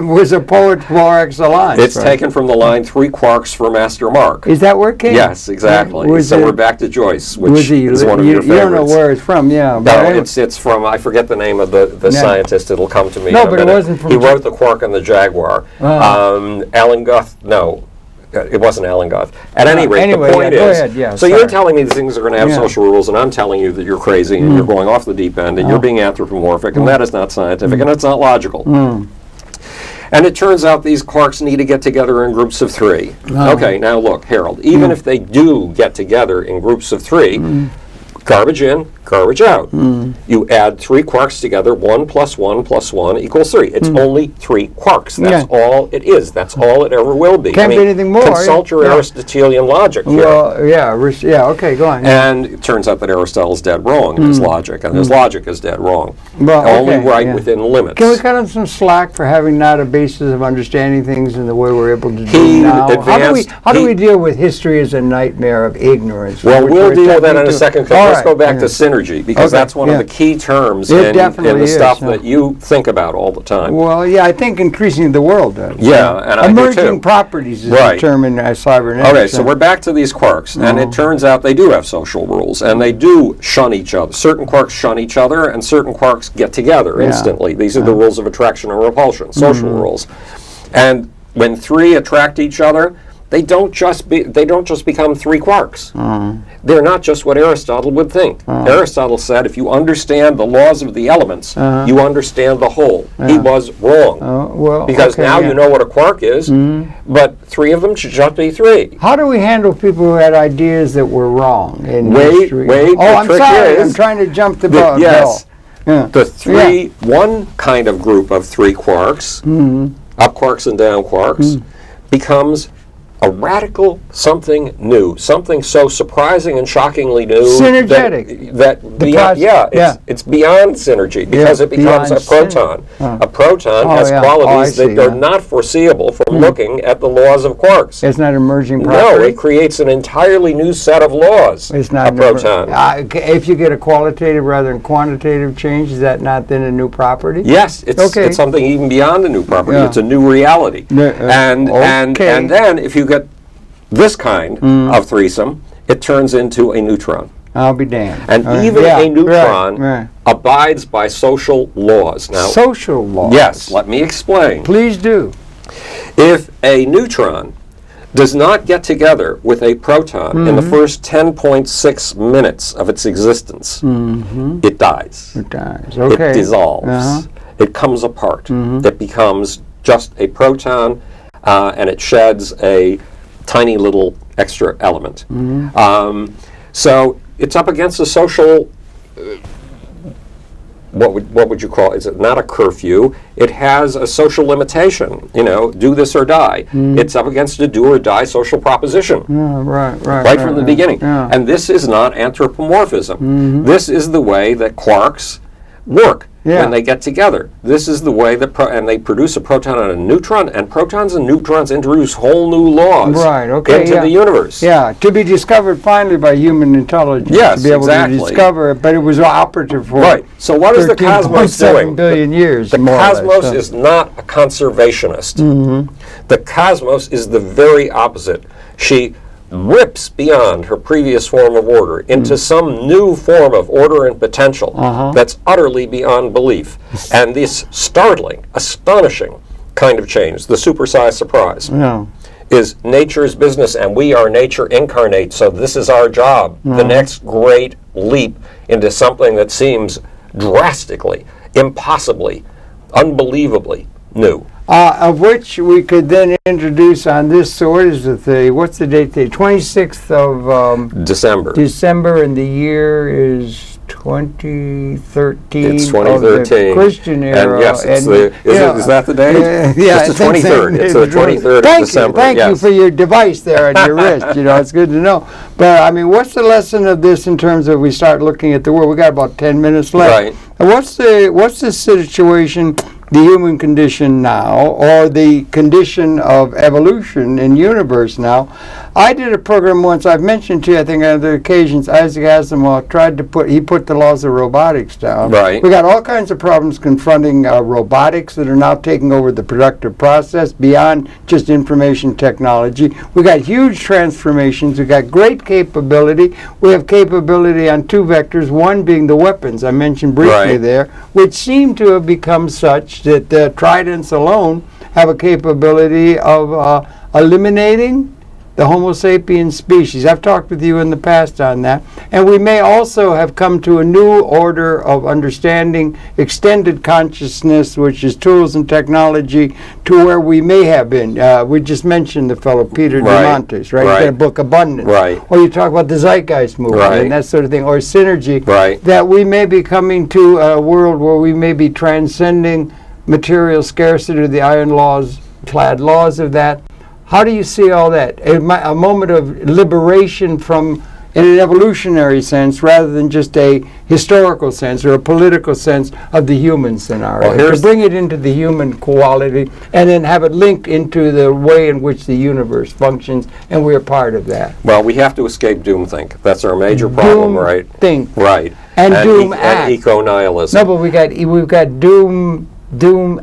was a poet par excellence. It's taken from the line, 3 quarks for Master Mark. Is that where it came? Yes, exactly. We're back to Joyce, which is one of your favorites. You don't know where it's from, No, it's from, I forget the name of the scientist. It'll come to me in a minute. It wasn't from... He wrote The Quark and the Jaguar. Alan Guth, no, it wasn't Alan Guth. At any rate, the point is, you're telling me these things are going to have social rules, and I'm telling you that you're crazy, and you're going off the deep end, and you're being anthropomorphic, and that is not scientific, and it's not logical. And it turns out these quarks need to get together in groups of 3. Okay, now look, Harold, even if they do get together in groups of 3, garbage in, garbage out. You add 3 quarks together, 1 plus 1 plus 1 equals 3. It's only 3 quarks. That's all it is. That's all it ever will be. Can't be anything more. Consult your Aristotelian logic here. Well, okay, go on. And it turns out that Aristotle's dead wrong in his logic, and his logic is dead wrong. Only within limits. Can we cut him some slack for having not a basis of understanding things in the way we're able to do now? How do we deal with history as a nightmare of ignorance? Well, we'll deal with that in a second, because let's go back to synergy, because that's one of the key terms in the stuff that you think about all the time. Well, yeah, I think increasingly the world does. Yeah, and I do too. Emerging properties is the term in cybernetics. Okay, so we're back to these quarks, and it turns out they do have social rules, and they do shun each other. Certain quarks shun each other, and certain quarks get together instantly. These are the rules of attraction and repulsion, social rules. And when three attract each other, they don't just become three quarks. They're not just what Aristotle would think. Aristotle said, if you understand the laws of the elements, you understand the whole. He was wrong. Because now you know what a quark is, but three of them should just be three. How do we handle people who had ideas that were wrong in history? Wait, I'm sorry, I'm trying to jump the ball. Yes. The one kind of group of three quarks, up quarks and down quarks, becomes a radical something new, something so surprising and shockingly new. Synergetic. It's beyond synergy, because it becomes a proton. A proton has qualities that are not foreseeable from looking at the laws of quarks. It's not emerging property? No, it creates an entirely new set of laws. It's not a proton. If you get a qualitative rather than quantitative change, is that not then a new property? Yes, it's something even beyond a new property. It's a new reality. And then if you get this kind of threesome, it turns into a neutron. I'll be damned. And even a neutron abides by social laws. Now, social laws? Yes, let me explain. Please do. If a neutron does not get together with a proton in the first 10.6 minutes of its existence, it dies. It dies. Okay. It dissolves. It comes apart. It becomes just a proton, and it sheds a tiny little extra element. So it's up against a social, what would you call it? Is it not a curfew? It has a social limitation, do this or die. It's up against a do or die social proposition. Right from the beginning. And this is not anthropomorphism. This is the way that quarks work. When they get together. This is the way that, and they produce a proton and a neutron, and protons and neutrons introduce whole new laws into the universe. To be discovered finally by human intelligence. Yes, to be able to discover it, but it was operative for So what is the cosmos doing? Billion years. The cosmos is not a conservationist. The cosmos is the very opposite. She rips beyond her previous form of order into some new form of order and potential that's utterly beyond belief. And this startling, astonishing kind of change, the supersized surprise, is nature's business, and we are nature incarnate, so this is our job. The next great leap into something that seems drastically, impossibly, unbelievably new. Of which we could then introduce on this sword is what's the date today? 26th of December. December, and the year is 2013. It's 2013. Of the Christian era. And yes, is that the date? It's the 23rd. It's the 23rd of December. Thank you for your device there on your wrist. It's good to know. But I mean, what's the lesson of this in terms of we start looking at the world? We got about 10 minutes left. Right. And what's the situation? The human condition now, or the condition of evolution in universe now. I did a program once, I've mentioned to you, I think on other occasions, Isaac Asimov put the laws of robotics down. Right. We got all kinds of problems confronting robotics that are now taking over the productive process beyond just information technology. We got huge transformations. We got great capability. We have capability on two vectors, one being the weapons I mentioned briefly there, which seem to have become such that the tridents alone have a capability of eliminating the Homo sapiens species. I've talked with you in the past on that. And we may also have come to a new order of understanding extended consciousness, which is tools and technology, to where we may have been. We just mentioned the fellow Peter Diamandis, right? He's got a book, Abundance. Or you talk about the Zeitgeist movement and that sort of thing, or synergy, that we may be coming to a world where we may be transcending material scarcity, the iron-clad laws of that. How do you see all that? A moment of liberation from in an evolutionary sense rather than just a historical sense or a political sense of the human scenario. To bring it into the human quality and then have it linked into the way in which the universe functions, and we're part of that. Well, we have to escape doomthink. That's our major problem, right? Think. Right. And doom act. And eco-nihilism. No, but we've got doom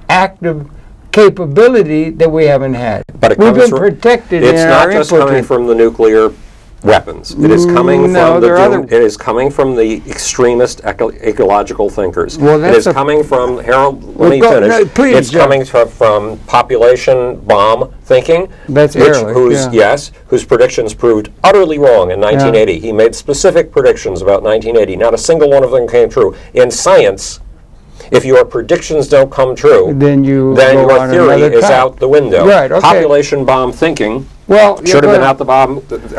active capability that we haven't had. But we've been protected. It's not just coming from the nuclear weapons. It is coming from it is coming from the extremist ecological thinkers. Well, it is coming from Harold. Let me finish. No, please, it's coming from population bomb thinking. That's Ehrlich, whose predictions proved utterly wrong in 1980. Yeah. He made specific predictions about 1980. Not a single one of them came true. In science, if your predictions don't come true, then your theory is out the window. Right, okay. Population bomb thinking should have been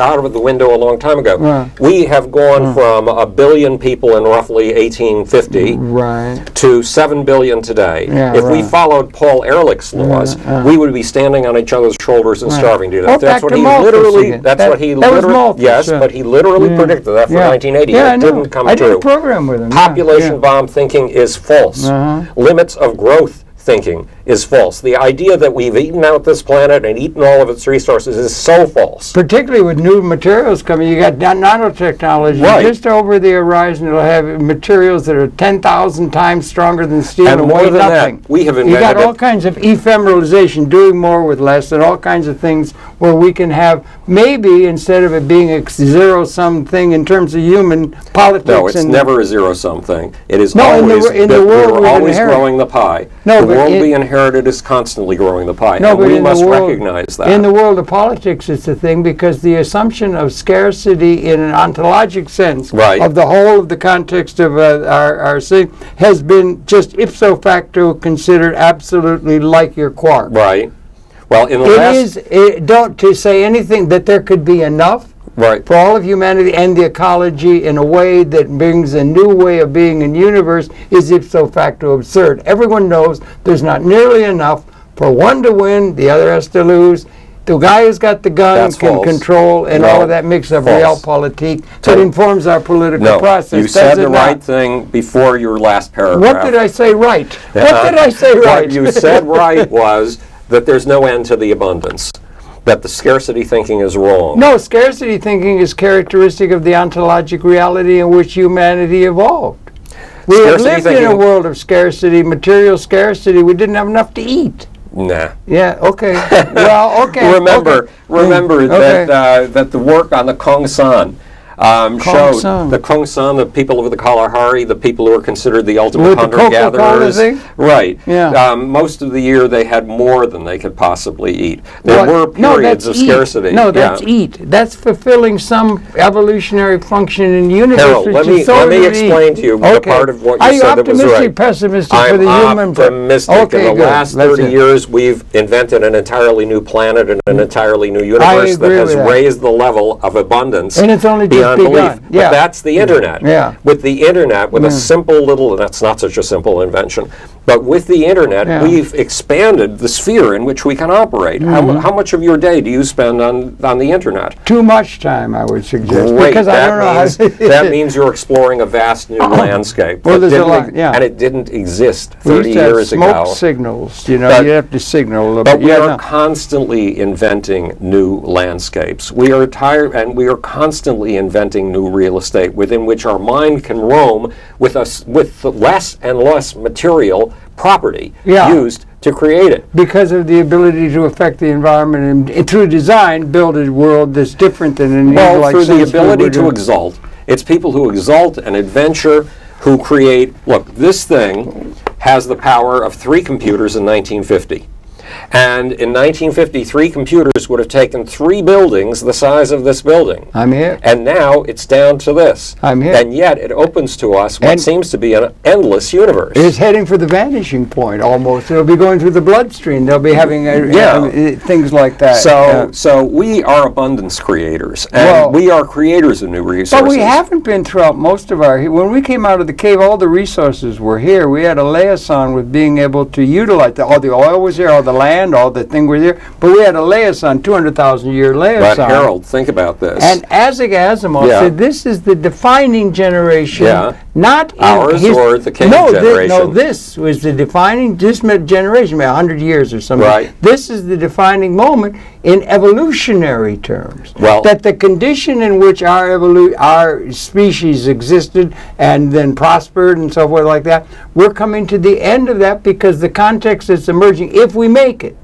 out of the window a long time ago. Right. We have gone from 1 billion people in roughly 1850 to 7 billion today. Yeah, if we followed Paul Ehrlich's laws, we would be standing on each other's shoulders and starving to death. That's what he literally. But he literally predicted that for 1980. It didn't come true. I did a program with him. Population bomb thinking is false. Limits of growth thinking is false. The idea that we've eaten out this planet and eaten all of its resources is so false. Particularly with new materials coming. You got nanotechnology just over the horizon. It'll have materials that are 10,000 times stronger than steel and more weigh than nothing. That, we have invented you got all kinds of ephemeralization, doing more with less, and all kinds of things where we can have, maybe instead of it being a zero-sum thing in terms of human politics. No, it's never a zero-sum thing. It is always we're always growing the pie. The world we inherited is constantly growing the pie, and we must recognize that. In the world of politics, it's a thing because the assumption of scarcity in an ontologic sense of the whole of the context of our thing has been just ipso facto considered absolutely like your quark. Right. Well, in the don't to say anything that there could be enough for all of humanity and the ecology in a way that brings a new way of being in the universe is ipso facto absurd. Everyone knows there's not nearly enough for one to win, the other has to lose. The guy who's got the gun can control, and all of that mix of realpolitik that informs our political process. You said the right thing before your last paragraph. What did I say right? What did I say right? What you said right was that there's no end to the abundance. That the scarcity thinking is wrong. No, scarcity thinking is characteristic of the ontologic reality in which humanity evolved. We have lived in a world of scarcity, material scarcity. We didn't have enough to eat. Nah. Yeah, okay. Well, okay. Remember that the work on the Kongsan showed the Kongsan, the people of the Kalahari, the people who are considered the ultimate hunter-gatherers. Right. Yeah. Most of the year they had more than they could possibly eat. There were periods of scarcity. No, that's eat. That's fulfilling some evolutionary function in the universe. Harold, let me explain to you the part of what you said that was right. Are you optimistic, pessimistic for the human brain? I'm optimistic. In the last 30 years, we've invented an entirely new planet and an entirely new universe that has raised the level of abundance. And it's only beyond belief. But that's the internet. With the internet, with a simple little, that's not such a simple invention, but with the internet, we've expanded the sphere in which we can operate. How much of your day do you spend on the internet? Too much time, I would suggest. Great. Because I don't know how to that means you're exploring a vast new landscape. Well, there's a lot, and it didn't exist 30 years ago. Smoke signals, you know, you have to signal a little bit. But we are constantly inventing new landscapes. We are constantly inventing new real estate within which our mind can roam with less and less material property used to create it. Because of the ability to affect the environment and through design build a world that's different than an through the ability to exalt. It's people who exalt and adventure who create. Look, this thing has the power of 3 computers in 1950. And in 1953, computers would have taken 3 buildings the size of this building. I'm here. And now it's down to this. I'm here. And yet it opens to us what seems to be an endless universe. It's heading for the vanishing point almost. It'll be going through the bloodstream. They'll be having things like that. So we are abundance creators. And we are creators of new resources. But we haven't been throughout most of our... When we came out of the cave, all the resources were here. We had a liaison with being able to utilize... All the oil was here, all the land, all the thing were there, but we had a liaison, 200,000-year liaison. But Harold, think about this. And Isaac Asimov said this is the defining generation, not ours or the King generation. No, this was the defining generation, 100 years or something. Right. This is the defining moment in evolutionary terms. Well, that the condition in which our species existed and then prospered and so forth like that, we're coming to the end of that because the context is emerging if we make it.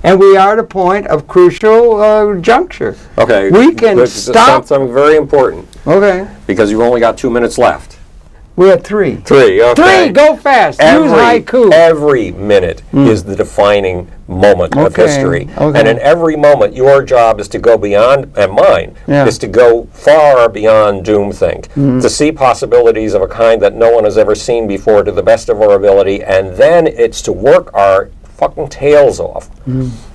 And we are at a point of crucial juncture. Okay. We can stop. Something very important. Okay. Because you've only got 2 minutes left. We're at 3. 3, okay. 3, go fast. Use haiku. Every minute is the defining moment of history. Okay. And in every moment, your job is to go beyond, and mine, is to go far beyond doomthink, to see possibilities of a kind that no one has ever seen before to the best of our ability, and then it's to work our fucking tails off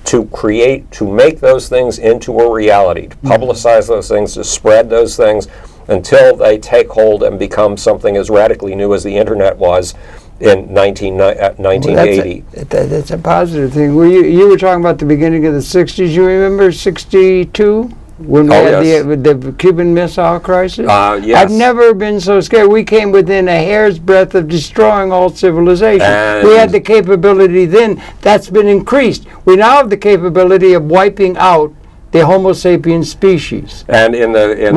to create, to make those things into a reality, to publicize those things, to spread those things until they take hold and become something as radically new as the internet was in 1980. Well, that's a positive thing. You were talking about the beginning of the 60s. You remember 62? When we had the Cuban Missile Crisis? Yes. I've never been so scared. We came within a hair's breadth of destroying all civilization. And we had the capability then. That's been increased. We now have the capability of wiping out the Homo sapiens species, and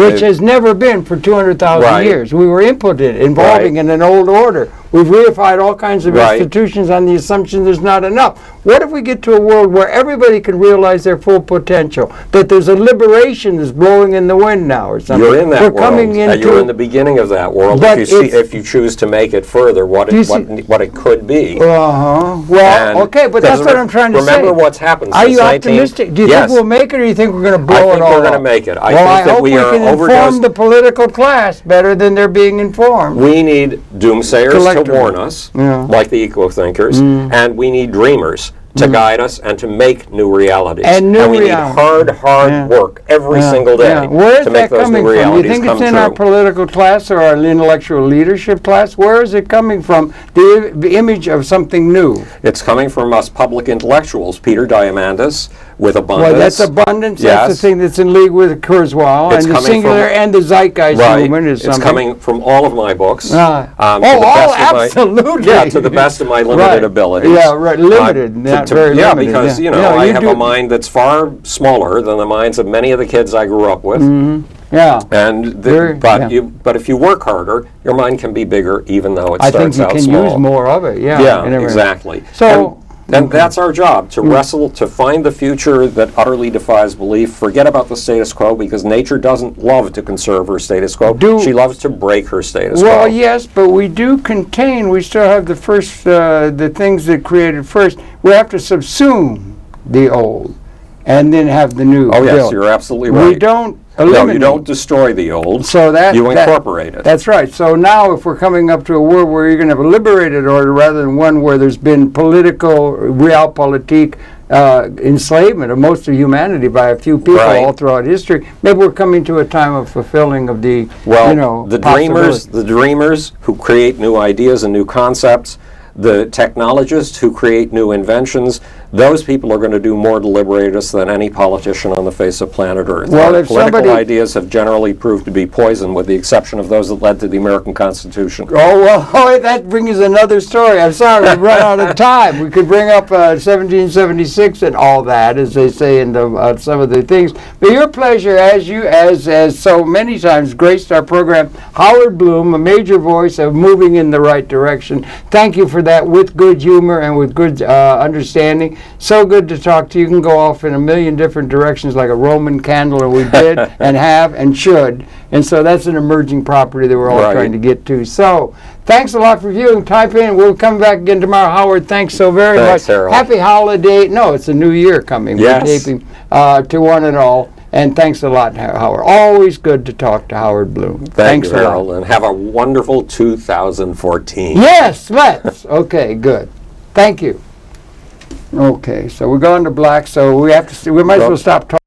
which has never been for 200,000 years. We were impotent, evolving in an old order. We've reified all kinds of institutions on the assumption there's not enough. What if we get to a world where everybody can realize their full potential? That there's a liberation that's blowing in the wind now, or something. You're in that world. You're in the beginning of that world. If you choose to make it further, what it could be. Well, okay, but that's what I'm trying to say. Remember what's happened. Are you optimistic? Do you think we'll make it, or do you think we're going to blow it all up? I think we're going to make it. I hope we can inform the political class better than they're being informed. We need doomsayers to warn us, like the eco-thinkers, and we need dreamers to guide us and to make new realities. And we need hard work every single day to make those new realities come true. Do you think it's in our political class or our intellectual leadership class? Where is it coming from, the image of something new? It's coming from us public intellectuals, Peter Diamandis, with Abundance. Well, that's Abundance. That's the thing that's in league with Kurzweil, and the singular and the zeitgeist movement is something. It's coming from all of my books. Absolutely. To the best of my limited abilities. Yeah, right. Limited. Very limited. Because I have a mind that's far smaller than the minds of many of the kids I grew up with. Yeah. But if you work harder, your mind can be bigger, even though it starts out small. I think you can use more of it. Yeah. Exactly. So. And that's our job, to wrestle, to find the future that utterly defies belief. Forget about the status quo, because nature doesn't love to conserve her status quo. She loves to break her status quo. Well, yes, but we still have the first, the things that created first. We have to subsume the old and then have the new. Oh, yes, you're absolutely right. We don't eliminate. No, you don't destroy the old. So you incorporate it. That's right. So now if we're coming up to a world where you're going to have a liberated order rather than one where there's been realpolitik enslavement of most of humanity by a few people all throughout history, maybe we're coming to a time of fulfilling of the, the dreamers who create new ideas and new concepts, the technologists who create new inventions, those people are going to do more to liberate us than any politician on the face of planet Earth. Well, political ideas have generally proved to be poison, with the exception of those that led to the American Constitution. Oh, well, that brings another story. I'm sorry, we've run out of time. We could bring up 1776 and all that, as they say in some of the things. But your pleasure, as so many times graced our program, Howard Bloom, a major voice of moving in the right direction. Thank you for that, with good humor and with good understanding. So good to talk to you. You can go off in a million different directions like a Roman candle, and we did and have and should. And so that's an emerging property that we're all trying to get to. So thanks a lot for viewing. Type in. We'll come back again tomorrow. Howard, thanks so very much. Harold. Happy holiday. No, it's a new year coming. Yes. We're taping to one and all. And thanks a lot, Howard. Always good to talk to Howard Bloom. Thanks, Harold, and have a wonderful 2014. Yes, let's. Okay, good. Thank you. Okay, so we're going to black, so we have to see. We might as well stop talking.